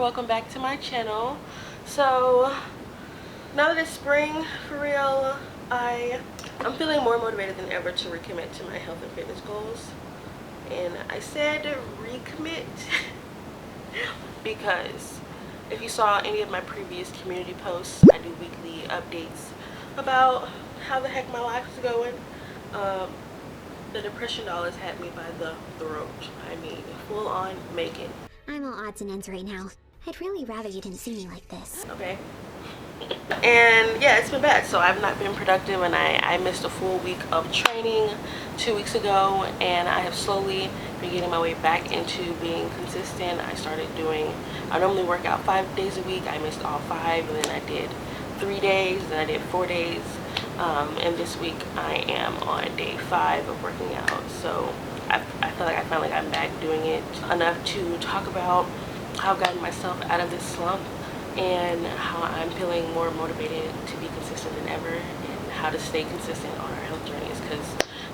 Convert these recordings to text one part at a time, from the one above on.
Welcome back to my channel. So now that it's spring for real, I'm feeling more motivated than ever to recommit to my health and fitness goals. And I said recommit because if you saw any of my previous community posts, I do weekly updates about how the heck my life is going. The depression doll has had me by the throat. I mean, full on making. I'm all odds and ends right now. I'd really rather you didn't see me like this. Okay. And yeah, it's been bad. So I've not been productive, and I missed a full week of training 2 weeks ago, and I have slowly been getting my way back into being consistent. I normally work out 5 days a week. I missed all 5, and then I did 3 days, then I did 4 days. And this week I am on day 5 of working out. So I feel like I finally got back doing it enough to talk about how I've gotten myself out of this slump and how I'm feeling more motivated to be consistent than ever, and how to stay consistent on our health journeys, because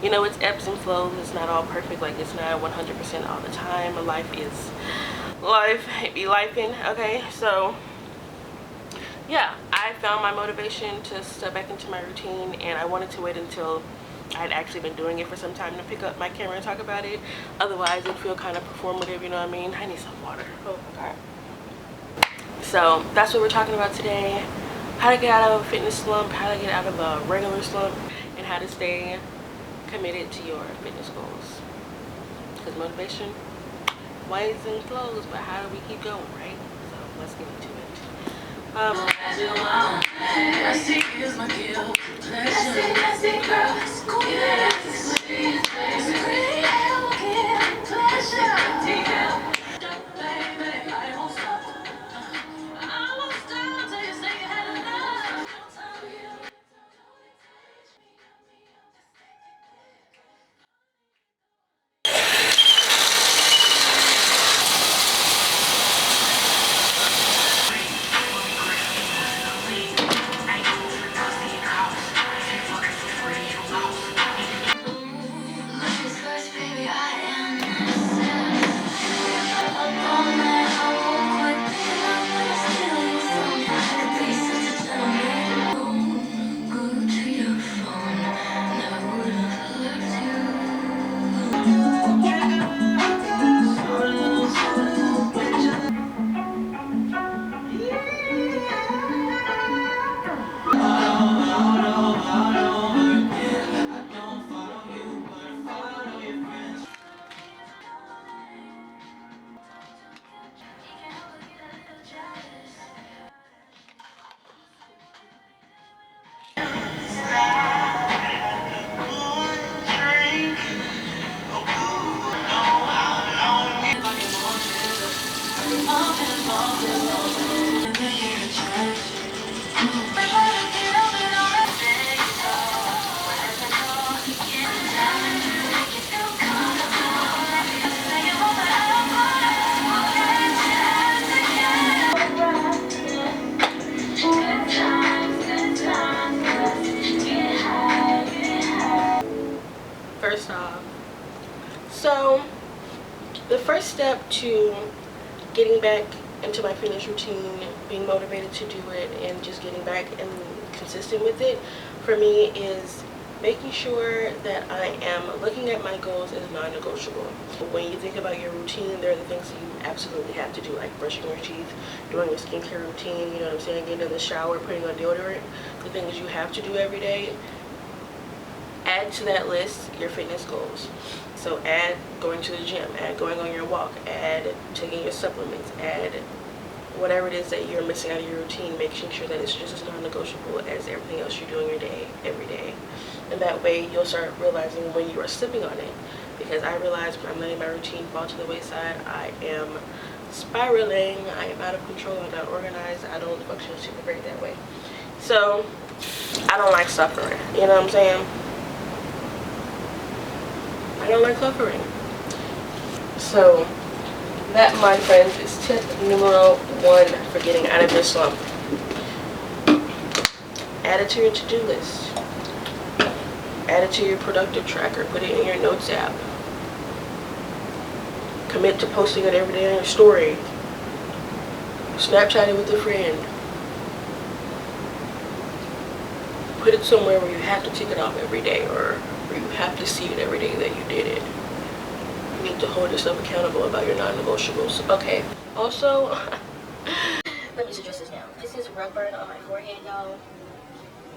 you know, it's ebbs and flows. It's not all perfect. Like, it's not 100% all the time. Life be lifing. Okay, so yeah, I found my motivation to step back into my routine, and I wanted to wait until I'd actually been doing it for some time to pick up my camera and talk about it. Otherwise it'd feel kind of performative, you know what I mean? I need some water. Oh my god. So that's what we're talking about today: how to get out of a fitness slump, how to get out of a regular slump, and how to stay committed to your fitness goals. Because motivation wanes and flows, but how do we keep going, right? So let's get into it. step to getting back into my fitness routine, being motivated to do it, and just getting back and consistent with it for me is making sure that I am looking at my goals as non-negotiable. When you think about your routine, there are the things that you absolutely have to do, like brushing your teeth, doing your skincare routine, you know what I'm saying, getting in the shower, putting on deodorant, the things you have to do every day. Add to that list your fitness goals. So add going to the gym, add going on your walk, add taking your supplements, add whatever it is that you're missing out of your routine, making sure that it's just as non-negotiable as everything else you do in your day, every day. And that way you'll start realizing when you are slipping on it. Because I realize when I'm letting my routine fall to the wayside, I am spiraling, I am out of control, I'm not organized, I don't function super great that way. So I don't like suffering, you know what I'm saying? I don't like suffering. So that, my friends, is tip numero 1 for getting out of your slump. Add it to your to-do list. Add it to your productive tracker. Put it in your notes app. Commit to posting it every day on your story. Snapchat it with a friend. Put it somewhere where you have to tick it off every day, or where you have to see it every day that you did it. You need to hold yourself accountable about your non-negotiables. Okay. Also, let me suggest this now. This is rug burn on my forehead, y'all.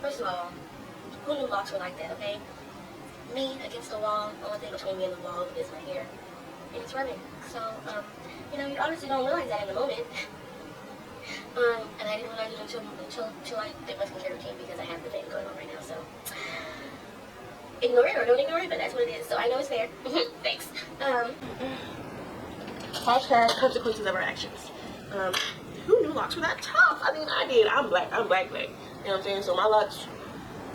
First of all, who knew locks were like that, okay? Me against the wall, the only thing between me and the wall is my hair. And it's rubbing. So, you know, you honestly don't realize that in the moment. And I didn't realize it until I did my skincare routine, because I have the thing going on right now, so. Ignore it or don't ignore it, but that's what it is. So I know it's there. Thanks. Hashtag consequences of our actions. Who knew locks were that tough? I mean, I did. I'm black. You know what I'm saying? So my locks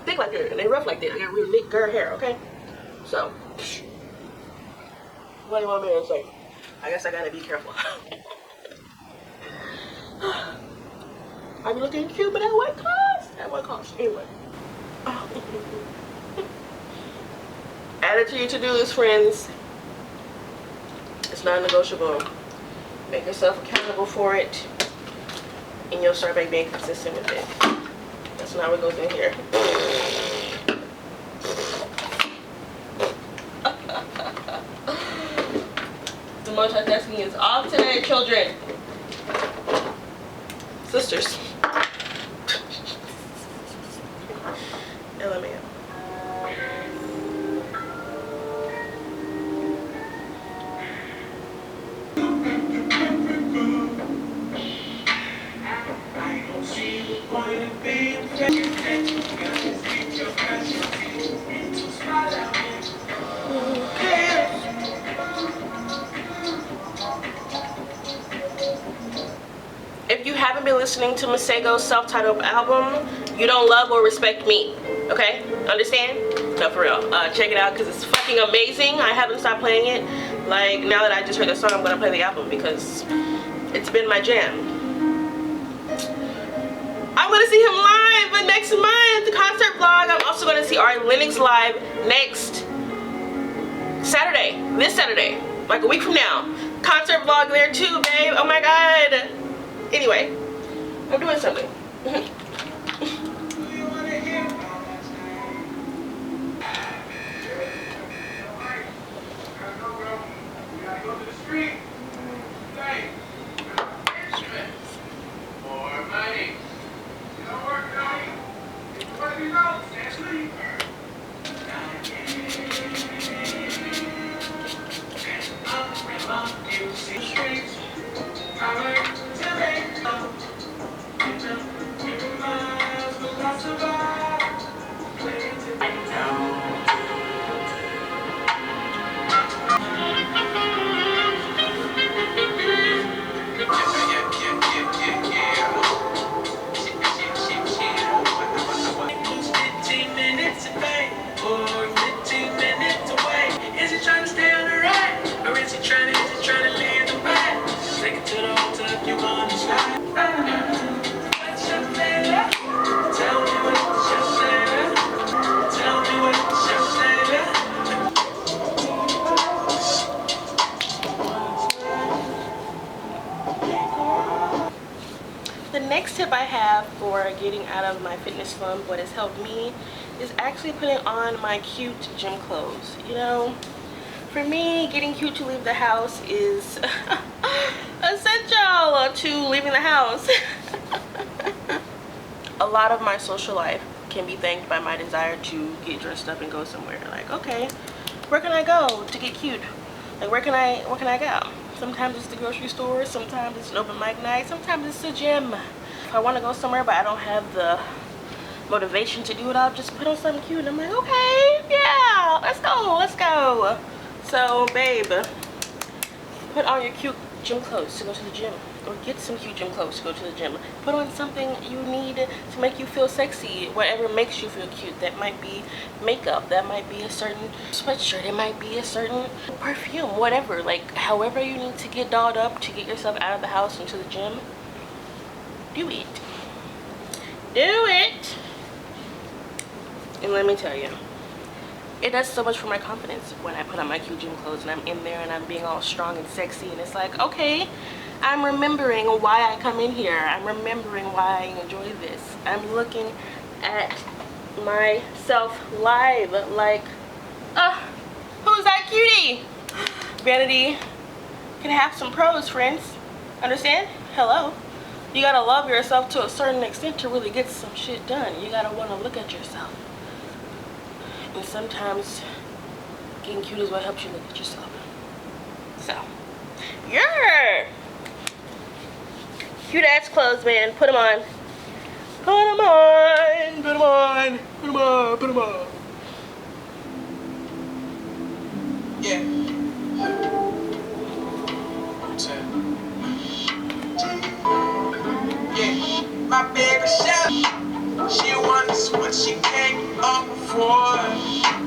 thick like that, and they rough like that. I got really thick girl hair, okay? So, what do you want me to say? I guess I gotta be careful. I be looking cute, but at what cost? At what cost? Anyway. Add it to your to-do list, friends. It's non-negotiable. Make yourself accountable for it, and you'll start by being consistent with it. That's not what goes in here. The multitasking is off today, children. Sisters. LMAO. If you haven't been listening to Masego's self-titled album, you don't love or respect me. Okay? Understand? No, for real. Check it out, because it's fucking amazing. I haven't stopped playing it. Like, now that I just heard the song, I'm gonna play the album because it's been my jam. I'm gonna see him live next month, the concert vlog. I'm also gonna see Ari Lennox live next Saturday, this Saturday, like a week from now. Concert vlog there too, babe. Oh my god. Anyway, I'm doing something. The next tip I have for getting out of my fitness slump, what has helped me, is actually putting on my cute gym clothes. You know, for me, getting cute to leave the house is essential to leaving the house. A lot of my social life can be thanked by my desire to get dressed up and go somewhere. Like, okay, where can I go to get cute? Like, where can I go? Sometimes it's the grocery store, sometimes it's an open mic night, sometimes it's the gym. If I want to go somewhere but I don't have the motivation to do it, I'll just put on something cute and I'm like, okay, yeah, let's go. So, babe, put on your cute gym clothes to go to the gym, or get some cute gym clothes to go to the gym. Put on something you need to make you feel sexy, whatever makes you feel cute. That might be makeup, that might be a certain sweatshirt, it might be a certain perfume, whatever. Like, however you need to get dolled up to get yourself out of the house into the gym, do it. And let me tell you, it does so much for my confidence when I put on my cute gym clothes and I'm in there and I'm being all strong and sexy, and it's like, okay, I'm remembering why I come in here. I'm remembering why I enjoy this. I'm looking at myself live like, who's that cutie? Vanity can have some pros, friends. Understand? Hello. You gotta love yourself to a certain extent to really get some shit done. You gotta wanna look at yourself. And sometimes getting cute is what helps you look at yourself. So, yeah. Cute ass clothes, man. Put them on. Put them on. Put them on. Put them on. Put them on. Yeah. Yeah. My baby shot. She wants what she came up for.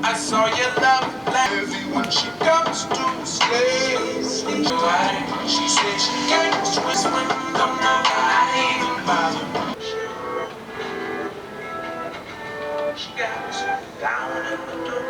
I saw your love like heavy when she comes to stay. She said she can't twist when I'm not bother. She got me down in the door.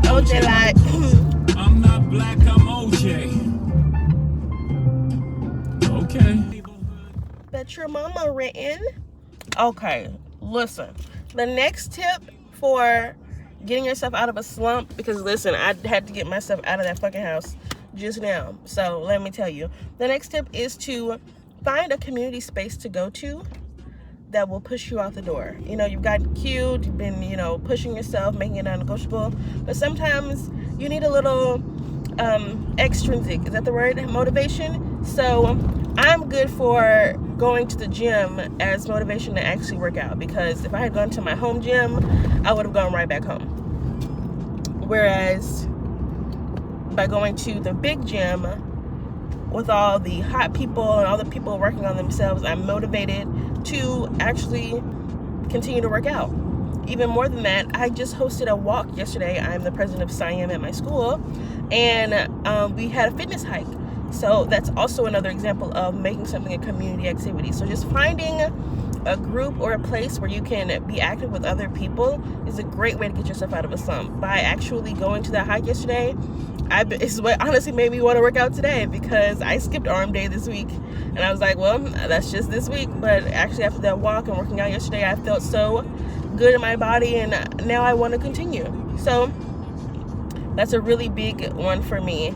OJ like I'm not black, I'm OJ. Okay. Bet your mama written. Okay, listen. The next tip for getting yourself out of a slump, because listen, I had to get myself out of that fucking house just now. So let me tell you. The next tip is to find a community space to go to that will push you out the door. You know, you've gotten cute, you've been, you know, pushing yourself, making it non-negotiable, but sometimes you need a little extrinsic, is that the word, motivation? So I'm good for going to the gym as motivation to actually work out, because if I had gone to my home gym, I would have gone right back home. Whereas by going to the big gym with all the hot people and all the people working on themselves, I'm motivated to actually continue to work out. Even more than that, I just hosted a walk yesterday. I'm the president of SIAM at my school, and we had a fitness hike. So that's also another example of making something a community activity. So just finding a group or a place where you can be active with other people is a great way to get yourself out of a slump. By actually going to that hike yesterday, it's what honestly made me want to work out today, because I skipped arm day this week and I was like, well, that's just this week. But actually after that walk and working out yesterday, I felt so good in my body, and now I want to continue. So that's a really big one for me,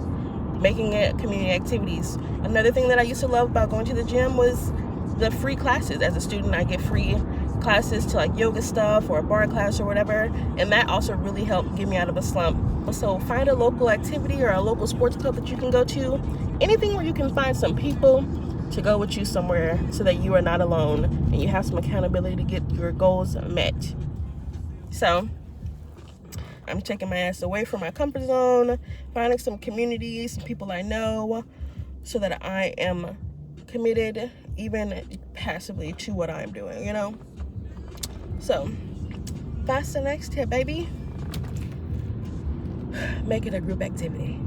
making it community activities. Another thing that I used to love about going to the gym was the free classes. As a student, I get free classes to like yoga stuff or a bar class or whatever, and that also really helped get me out of a slump. So find a local activity or a local sports club that you can go to, anything where you can find some people to go with you somewhere so that you are not alone and you have some accountability to get your goals met. So I'm taking my ass away from my comfort zone, finding some community, some people I know, so that I am committed, even passively, to what I'm doing, you know? So that's the next tip, baby. Make it a group activity.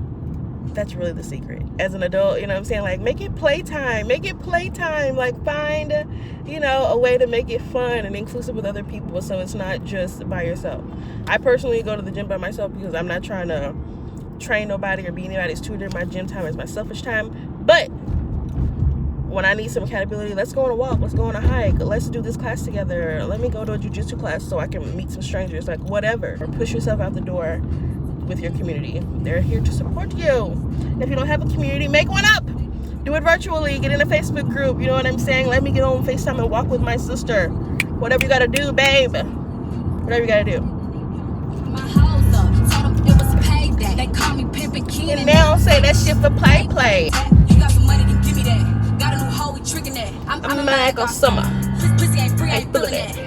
That's really the secret. As an adult, you know what I'm saying? Like, make it playtime. Make it playtime. Like, find, you know, a way to make it fun and inclusive with other people, so it's not just by yourself. I personally go to the gym by myself because I'm not trying to train nobody or be anybody's tutor. My gym time is my selfish time. But when I need some accountability, let's go on a walk, let's go on a hike, let's do this class together, let me go to a jiu-jitsu class so I can meet some strangers, like whatever. Or push yourself out the door with your community. They're here to support you. And if you don't have a community, make one up. Do it virtually, get in a Facebook group, you know what I'm saying? Let me get on FaceTime and walk with my sister. Whatever you gotta do, babe. Whatever you gotta do. They call me Pimpin' Quin, and now say that shit for play. You got some money, then give me that. Got a new hoe, we trickin' that. I'm a man all summer. Pussy ain't free, I ain't feelin' that.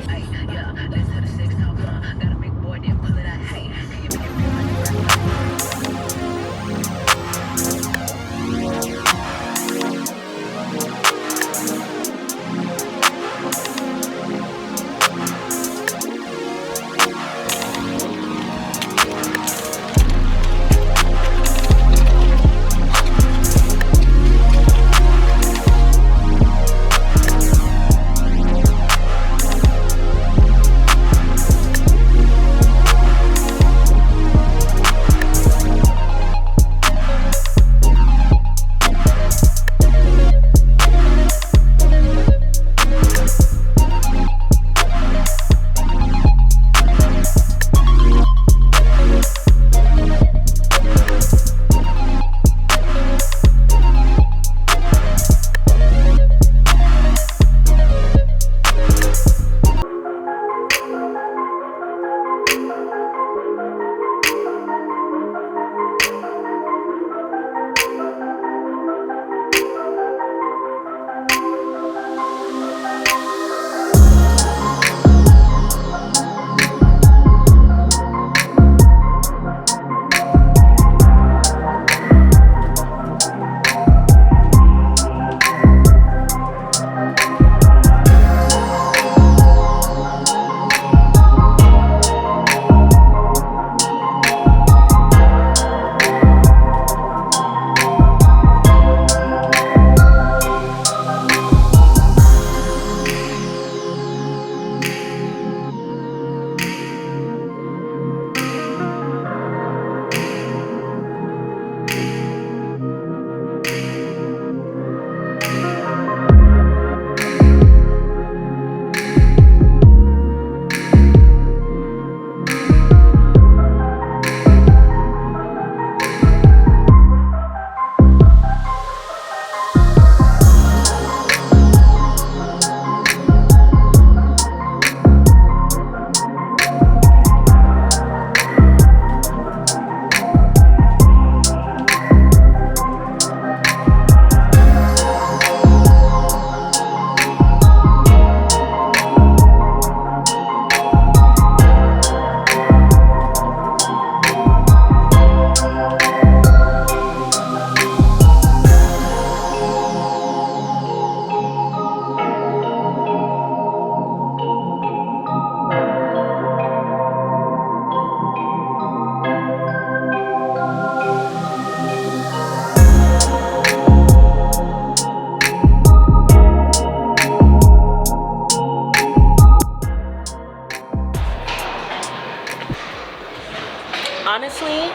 honestly,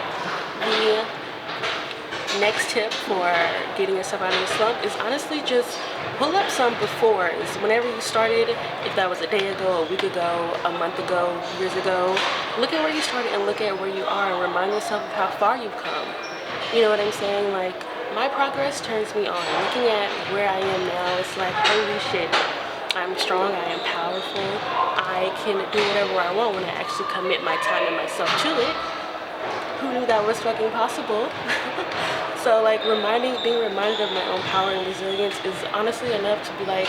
the next tip for getting yourself out of the slump is honestly just pull up some before. It's whenever you started, if that was a day ago, a week ago, a month ago, years ago, look at where you started and look at where you are and remind yourself of how far you've come. You know what I'm saying? Like, my progress turns me on. Looking at where I am now, it's like, holy shit, I'm strong, I am powerful, I can do whatever I want when I actually commit my time and myself to it. Who knew that was fucking possible? So like being reminded of my own power and resilience is honestly enough to be like,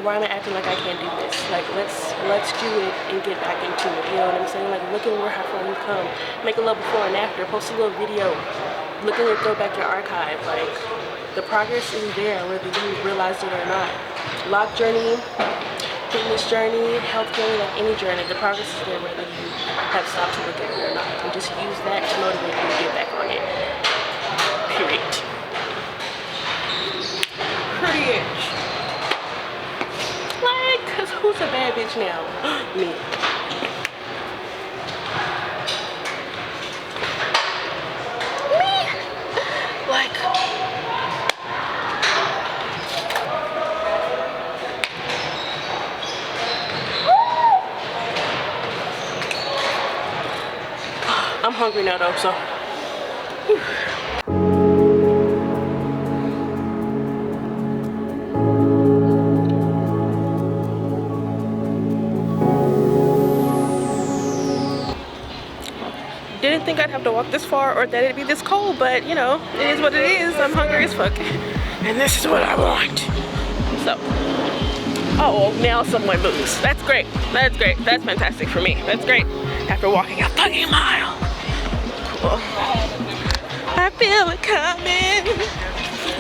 why am I acting like I can't do this? Like let's do it and get back into it. You know what I'm saying? Like look at how far we've come. Make a little before and after. Post a little video. Look at it, go back your archive. Like the progress is there whether you realize it or not. Lock journey, fitness journey, health journey, like any journey, the progress is there whether you have stopped to look at it or not. And just use that to motivate you to get back on it. Period. Like, cause who's a bad bitch now? Me. Like, I'm hungry now though, so. Whew. Didn't think I'd have to walk this far or that it'd be this cold, but you know, it is what it is. I'm hungry as fuck. And this is what I want. So, oh, now someone moves. That's great. That's great. That's fantastic for me. That's great. After walking a fucking mile. Cool. I feel it coming.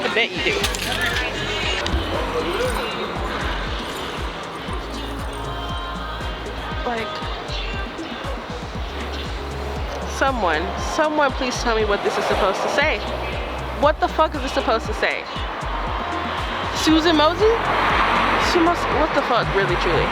I bet you do. Like, someone please tell me what this is supposed to say. What the fuck is this supposed to say? Susan Mosey? She must, what the fuck, really, truly?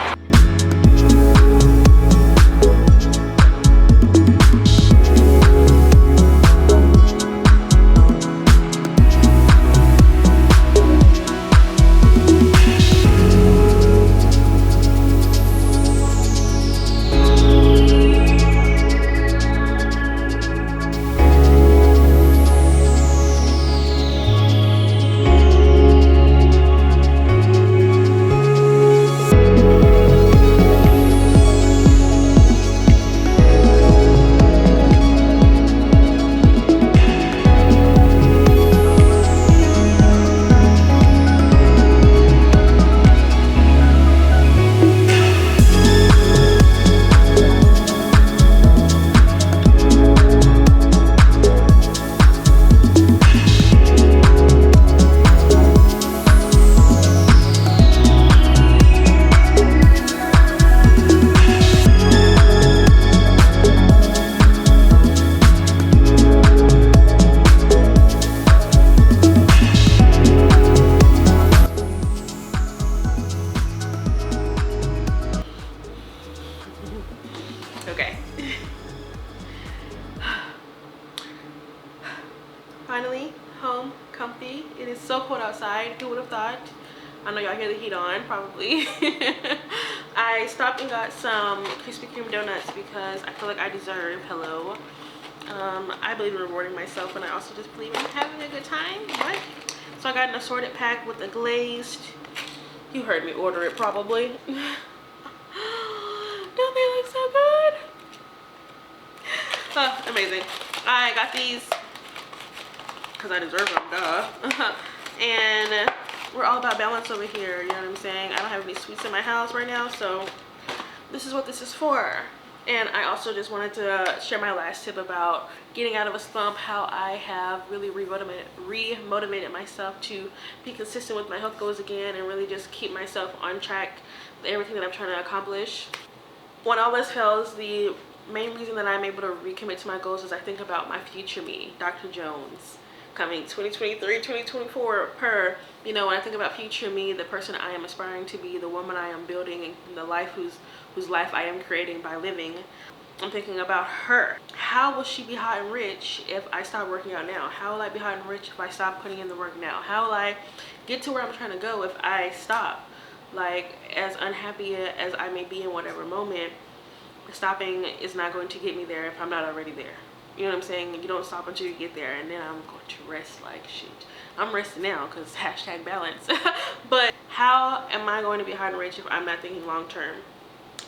Okay. Finally, home, comfy. It is so cold outside. Who would have thought? I know y'all hear the heat on, probably. I stopped and got some Krispy Kreme donuts because I feel like I deserve, hello. I believe in rewarding myself, and I also just believe in having a good time. What? So I got an assorted pack with the glazed. You heard me order it, probably. Don't they look so good? Oh, amazing. I got these because I deserve them, duh. And we're all about balance over here, you know what I'm saying? I don't have any sweets in my house right now, so this is what this is for. And I also just wanted to share my last tip about getting out of a slump, how I have really re-motivated myself to be consistent with my health goals again and really just keep myself on track with everything that I'm trying to accomplish. When all else fails, the main reason that I'm able to recommit to my goals is I think about my future me, Dr. Jones, coming 2023, 2024 per, you know, when I think about future me, the person I am aspiring to be, the woman I am building, and the life whose life I am creating by living, I'm thinking about her. How will she be hot and rich if I stop working out now? How will I be hot and rich if I stop putting in the work now? How will I get to where I'm trying to go if I stop? Like, as unhappy as I may be in whatever moment, stopping is not going to get me there if I'm not already there. You know what I'm saying? You don't stop until you get there, and then I'm going to rest like shit. I'm resting now because hashtag balance. But how am I going to be hot and rich if I'm not thinking long term?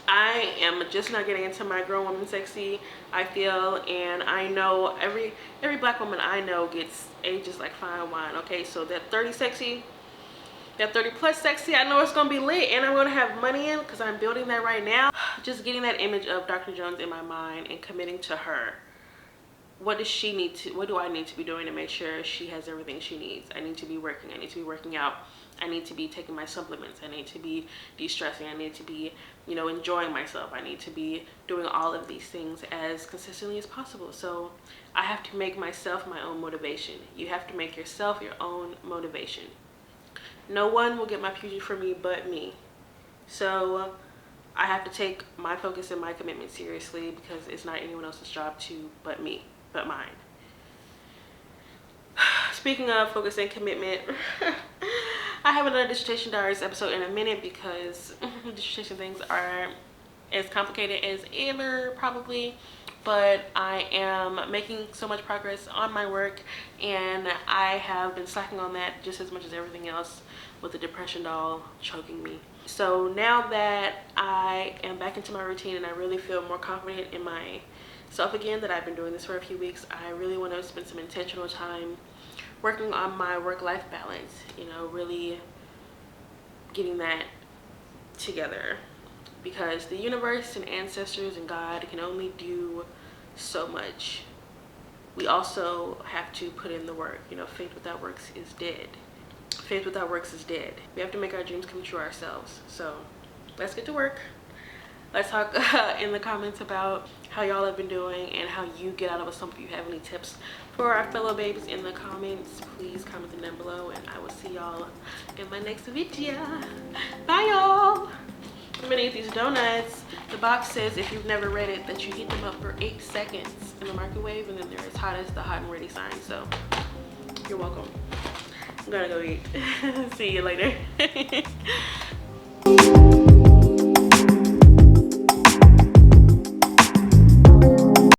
I am just not getting into my grown woman sexy, I feel, and I know every black woman I know gets ages like fine wine. Okay, so that 30 sexy, that 30 plus sexy, I know it's gonna be lit, and I'm gonna have money in because I'm building that right now. Just getting that image of Dr. Jones in my mind and committing to her. What does she need to, what do I need to be doing to make sure she has everything she needs? I need to be working, I need to be working out, I need to be taking my supplements, I need to be de-stressing, I need to be, you know, enjoying myself, I need to be doing all of these things as consistently as possible. So I have to make myself my own motivation. You have to make yourself your own motivation. No one will get my future for me but me. So I have to take my focus and my commitment seriously because it's not anyone else's job to but me, but mine. Speaking of focus and commitment, I have another dissertation diaries episode in a minute because dissertation things are as complicated as ever probably, but I am making so much progress on my work, and I have been slacking on that just as much as everything else with the depression doll choking me. So now that I am back into my routine and I really feel more confident in myself again, that I've been doing this for a few weeks, I really want to spend some intentional time working on my work-life balance, you know, really getting that together, because the universe and ancestors and God can only do so much. We also have to put in the work. You know, faith without works is dead. Faith without works is dead. We have to make our dreams come true ourselves. So let's get to work. Let's talk in the comments about how y'all have been doing and how you get out of a slump. If you have any tips for our fellow babes in the comments, please comment them down below, and I will see y'all in my next video. Bye y'all. I'm gonna eat these donuts. The box says, if you've never read it, that you heat them up for 8 seconds in the microwave, and then they're as hot as the hot and ready sign. So you're welcome. I'm gonna go eat. See you later.